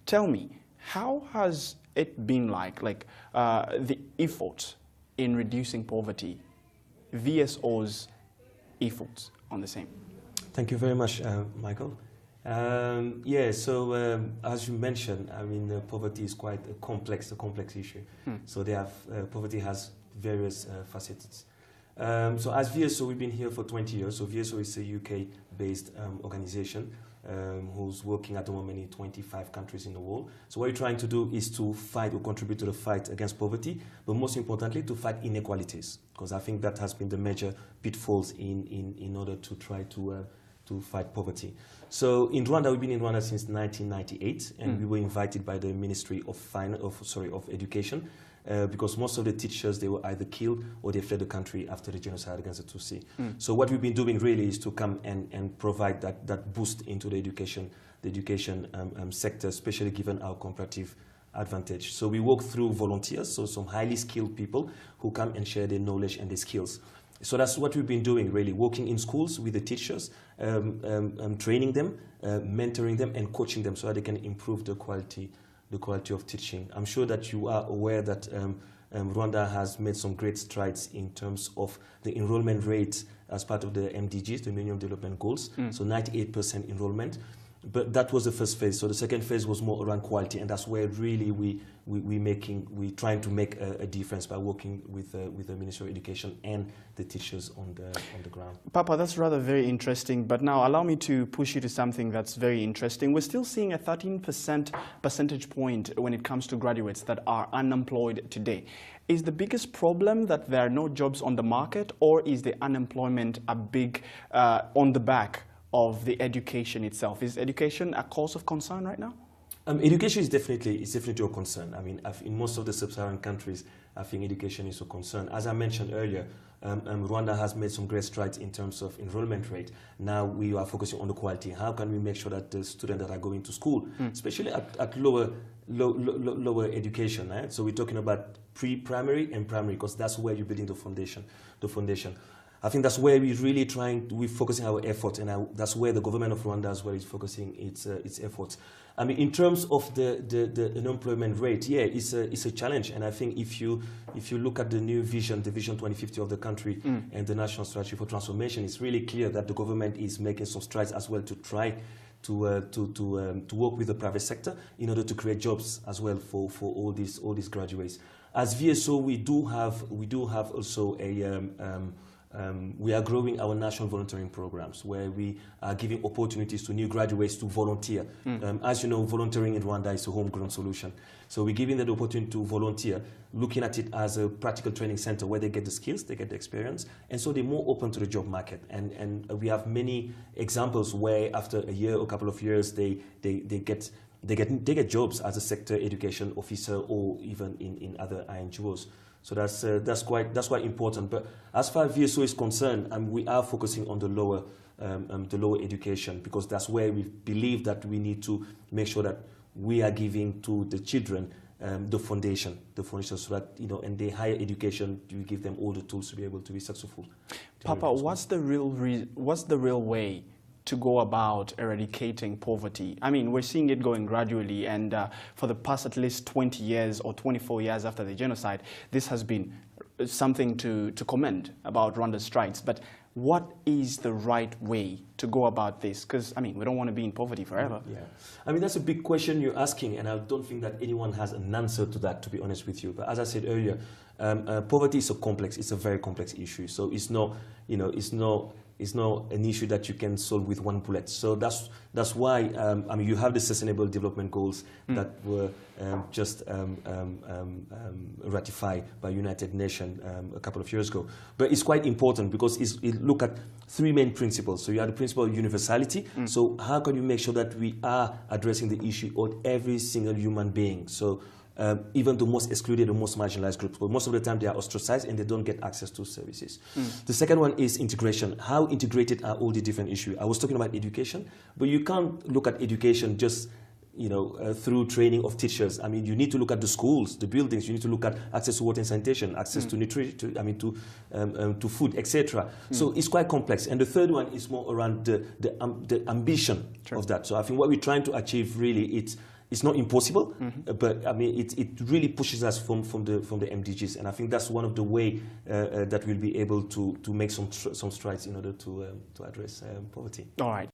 Tell me, how has it been like the efforts in reducing poverty, VSO's efforts on the same? Thank you very much, Michael. Yeah, so as you mentioned, I mean, poverty is quite a complex issue. So poverty has various facets. So as VSO, we've been here for 20 years. So VSO is a UK-based organization who's working at the moment in 25 countries in the world. So what we're trying to do is to fight or contribute to the fight against poverty, but most importantly, to fight inequalities, because I think that has been the major pitfalls in order to try to fight poverty. So in Rwanda, we've been in Rwanda since 1998, and we were invited by the Ministry of Education, because most of the teachers, they were either killed or they fled the country after the genocide against the Tutsi. So what we've been doing really is to come and provide that boost into the education sector, especially given our comparative advantage. So we work through volunteers, so some highly skilled people who come and share their knowledge and their skills. So that's what we've been doing, really, working in schools with the teachers, training them, mentoring them, and coaching them so that they can improve the quality of teaching. I'm sure that you are aware that Rwanda has made some great strides in terms of the enrollment rate as part of the MDGs, the Millennium Development Goals, so 98% enrollment. But that was the first phase. So the second phase was more around quality, and that's where really we're trying to make a difference by working with the Ministry of Education and the teachers on the ground. Papa, that's rather very interesting. But now allow me to push you to something that's very interesting. We're still seeing a 13% percentage point when it comes to graduates that are unemployed today. Is the biggest problem that there are no jobs on the market, or is the unemployment a big on the back of the education itself? Is education a cause of concern right now? Education is definitely a concern. I mean, in most of the sub-Saharan countries, I think education is a concern. As I mentioned earlier, Rwanda has made some great strides in terms of enrollment rate. Now we are focusing on the quality. How can we make sure that the students that are going to school, especially at lower education, right? So we're talking about pre-primary and primary, because that's where you're building the foundation. I think that's where we're focusing our effort, and that's where the government of Rwanda as well is focusing its efforts. I mean, in terms of the unemployment rate, yeah, it's a challenge, and I think if you look at the new vision, the Vision 2050 of the country, and the National Strategy for Transformation, it's really clear that the government is making some strides as well to try to work with the private sector in order to create jobs as well for all these graduates. As VSO, we do have also we are growing our national volunteering programs, where we are giving opportunities to new graduates to volunteer. As you know, volunteering in Rwanda is a homegrown solution. So we're giving them the opportunity to volunteer, looking at it as a practical training center where they get the skills, they get the experience, and so they're more open to the job market. And we have many examples where after a year or a couple of years, they get jobs as a sector education officer or even in other INGOs. So that's quite important. But as far as VSO is concerned, we are focusing on the lower education, because that's where we believe that we need to make sure that we are giving to the children the foundation, so that, you know, and the higher education, you give them all the tools to be able to be successful. Papa, what's the real way to go about eradicating poverty? I mean, we're seeing it going gradually, and for the past at least 20 years or 24 years after the genocide, this has been something to commend about Rwanda's strides. But what is the right way to go about this? Because, I mean, we don't want to be in poverty forever. Yeah. I mean, that's a big question you're asking, and I don't think that anyone has an answer to that, to be honest with you. But as I said earlier, poverty is it's a very complex issue. So it's not, you know, it's not an issue that you can solve with one bullet. So that's why I mean, you have the Sustainable Development Goals that were just ratified by United Nations a couple of years ago. But it's quite important because it look at three main principles. So you have the principle of universality. So how can you make sure that we are addressing the issue of every single human being? So even the most excluded, the most marginalized groups. But most of the time they are ostracized and they don't get access to services. The second one is integration. How integrated are all the different issues? I was talking about education, but you can't look at education just, you know, through training of teachers. I mean, you need to look at the schools, the buildings. You need to look at access to water and sanitation, access to nutrition, to food, etc. So it's quite complex. And the third one is more around the ambition of that. So I think what we're trying to achieve really it's not impossible, but I mean, it really pushes us from the MDGs, and I think that's one of the way that we'll be able to make some strides in order to address poverty. All right.